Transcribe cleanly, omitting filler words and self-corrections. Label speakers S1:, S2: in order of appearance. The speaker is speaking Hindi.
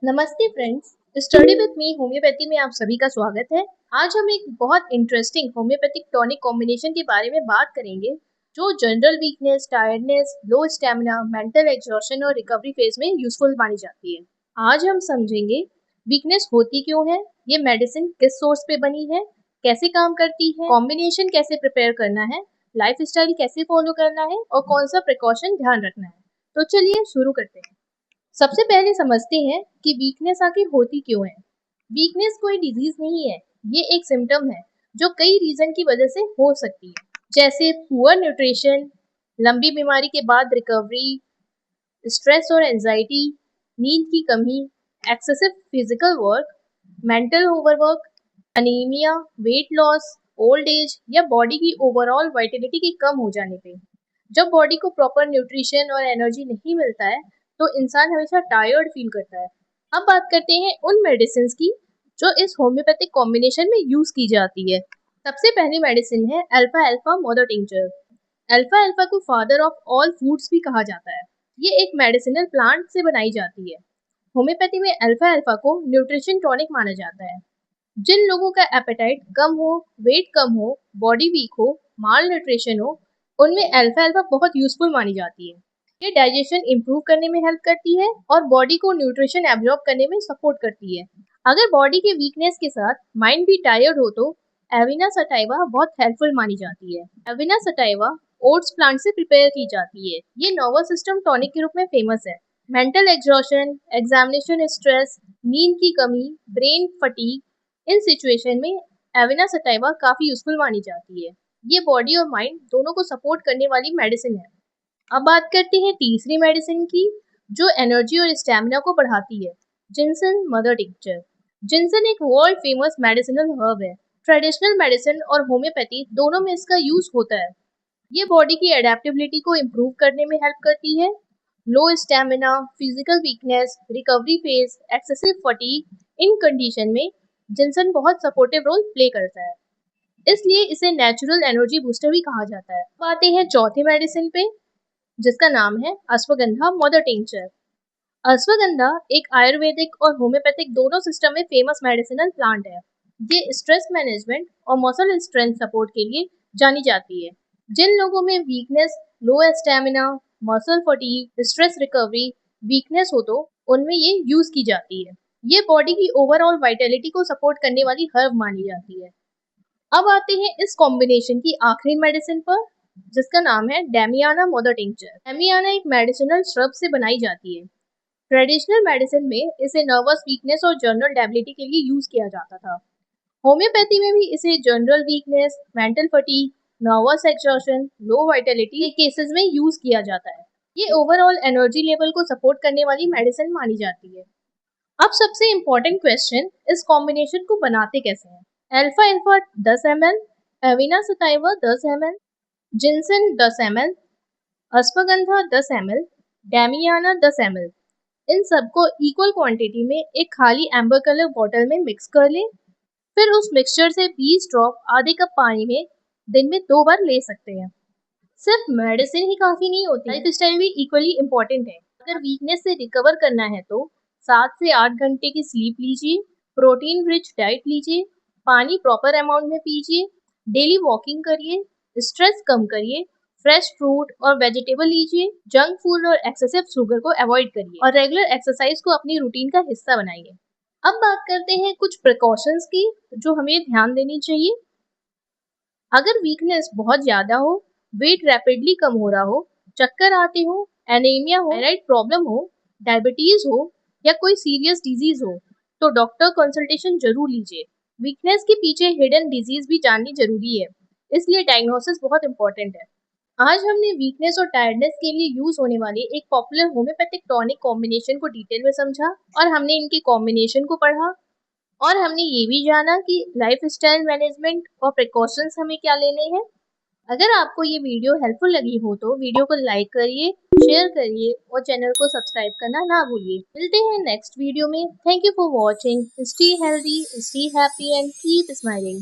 S1: नमस्ते friends, study with me homeopathy में आप सभी का स्वागत है। आज हम एक बहुत इंटरेस्टिंग होम्योपैथिक टॉनिक कॉम्बिनेशन के बारे में बात करेंगे जो जनरल वीकनेस, टायर्डनेस, लो स्टैमिना, मेंटल एग्जॉशन और रिकवरी फेज में यूजफुल मानी जाती है। आज हम समझेंगे वीकनेस होती क्यों है, ये मेडिसिन किस सोर्स पे बनी है, कैसे काम करती है, कॉम्बिनेशन कैसे प्रिपेयर करना है, लाइफ स्टाइल कैसे फॉलो करना है और कौन सा प्रिकॉशन ध्यान रखना है। तो चलिए शुरू करते हैं। सबसे पहले समझते हैं कि वीकनेस आखिर होती क्यों है। वीकनेस कोई डिजीज नहीं है, ये एक सिम्टम है जो कई रीजन की वजह से हो सकती है, जैसे पुअर न्यूट्रिशन, लंबी बीमारी के बाद रिकवरी, स्ट्रेस और एंजाइटी, नींद की कमी, excessive physical work, mental overwork, anaemia, weight loss, old age या बॉडी की ओवरऑल वाइटलिटी के कम हो जाने पे। जब बॉडी को प्रॉपर न्यूट्रिशन और एनर्जी नहीं मिलता है तो इंसान हमेशा टायर्ड फील करता है। अब बात करते हैं उन मेडिसिन की जो इस होम्योपैथिक कॉम्बिनेशन में यूज की जाती है। सबसे पहली मेडिसिन है alpha alpha mother tincture. Alpha alpha को फादर ऑफ ऑल फूड्स भी कहा जाता है। ये एक मेडिसिनल प्लांट से बनाई जाती है। होम्योपैथी में अल्फा अल्फा को न्यूट्रिशन टॉनिक माना जाता है। जिन लोगों का एपेटाइट कम हो, वेट कम हो, बॉडी वीक हो, माल न्यूट्रिशन हो, उनमें अल्फा अल्फा बहुत यूजफुल मानी जाती है। ये डाइजेशन इंप्रूव करने में हेल्प करती है और बॉडी को न्यूट्रिशन एब्जॉर्ब करने में सपोर्ट करती है। अगर बॉडी के वीकनेस के साथ माइंड भी टायर्ड हो तो एविना सटाइवा बहुत हेल्पफुल मानी जाती है। एविना सटाइवा ओट्स प्लांट से प्रिपेयर की जाती है। ये नर्वस सिस्टम टॉनिक के रूप में फेमस है। मेंटल एग्जॉशन, एग्जामिनेशन स्ट्रेस, नींद की कमी, ब्रेन फटीग, इन सिचुएशन में एविना सटाइवा काफी यूजफुल मानी जाती है। ये बॉडी और माइंड दोनों को सपोर्ट करने वाली मेडिसिन है। अब बात करते हैं तीसरी मेडिसिन की जो एनर्जी और स्टैमिना को बढ़ाती है, जिनसन मदर टिंचर। जिनसन एक वर्ल्ड फेमस मेडिसिनल हर्ब है। ट्रेडिशनल मेडिसिन और होम्योपैथी दोनों में इसका यूज होता है। ये बॉडी की एडेप्टेबिलिटी को इम्प्रूव करने में हेल्प करती है। Low stamina, physical weakness, recovery phase, excessive fatigue, इन कंडीशन में जिनसन बहुत सपोर्टिव रोल प्ले करता है, इसलिए इसे नेचुरल एनर्जी बूस्टर भी कहा जाता है। अब आते हैं चौथी मेडिसिन पे जिसका नाम है अश्वगंधा मदर टिंचर। अश्वगंधा एक आयुर्वेदिक और होम्योपैथिक दोनों सिस्टम में फेमस मेडिसिनल प्लांट है। ये स्ट्रेस मैनेजमेंट और मसल स्ट्रेंथ सपोर्ट के लिए जानी जाती है। जिन लोगों में weakness, low stamina, muscle fatigue, stress recovery, weakness हो तो उनमें ये यूज की जाती है। ये बॉडी की ओवरऑल वाइटलिटी को सपोर्ट करने वाली हर्ब मानी जाती है। अब आते हैं इस कॉम्बिनेशन की आखिरी मेडिसिन पर जिसका नाम है डेमियाना मदर टिंचर। डेमियाना एक मेडिसिनल श्रब से बनाई जाती है। ट्रेडिशनल मेडिसिन में इसे नर्वस वीकनेस और जनरल डेबिलिटी के लिए यूज किया जाता था। होम्योपैथी में भी इसे general weakness, mental fatigue, nervous exhaustion, low vitality के केसेस में यूज किया जाता है। ये ओवरऑल एनर्जी लेवल को सपोर्ट करने वाली मेडिसिन मानी जाती है। अब सबसे इम्पोर्टेंट क्वेश्चन, इस कॉम्बिनेशन को बनाते कैसे हैं। Alpha alpha 10 ml, एविना sativa 10 ml, Jinson 10 ml, ashwagandha 10 ml, damiana 10 ml। इन सबको इक्वल क्वांटिटी में एक खाली एम्बर कलर बॉटल में मिक्स कर लें। फिर उस मिक्सचर से 20 ड्रॉप आधे कप पानी में दिन में 2 बार ले सकते हैं। सिर्फ मेडिसिन ही काफी नहीं होती, लाइफ स्टाइल भी इक्वली इम्पोर्टेंट है। अगर वीकनेस से रिकवर करना है तो 7 से 8 घंटे की स्लीप लीजिए, प्रोटीन रिच डाइट लीजिए, पानी प्रॉपर अमाउंट में पीजिए, डेली वॉकिंग करिए, स्ट्रेस कम करिए, फ्रेश फ्रूट और वेजिटेबल लीजिए, जंक फूड और एक्सेसिव शुगर को अवॉइड करिए और रेगुलर एक्सरसाइज को अपनी रूटीन का हिस्सा बनाइए। अब बात करते हैं कुछ प्रिकॉशंस की जो हमें ध्यान देनी चाहिए। अगर वीकनेस बहुत ज्यादा हो, वेट रैपिडली कम हो रहा हो, चक्कर आते हो, एनीमिया हो, थायराइड प्रॉब्लम हो, डायबिटीज हो या कोई सीरियस डिजीज हो तो डॉक्टर कंसल्टेशन जरूर लीजिए। वीकनेस के पीछे हिडन डिजीज भी जाननी जरूरी है, इसलिए डायग्नोसिस बहुत इंपॉर्टेंट है। आज हमने वीकनेस और टायर्डनेस के लिए यूज होने वाले एक पॉपुलर होम्योपैथिक टॉनिक कॉम्बिनेशन को डिटेल में समझा और हमने इनके कॉम्बिनेशन को पढ़ा और हमने ये भी जाना कि लाइफ स्टाइल मैनेजमेंट और प्रिकॉशंस हमें क्या लेने हैं। अगर आपको ये वीडियो हेल्पफुल लगी हो तो वीडियो को लाइक करिए, शेयर करिए और चैनल को सब्सक्राइब करना ना भूलिए। मिलते हैं नेक्स्ट वीडियो में। Thank you for watching. Stay healthy, stay happy and keep smiling.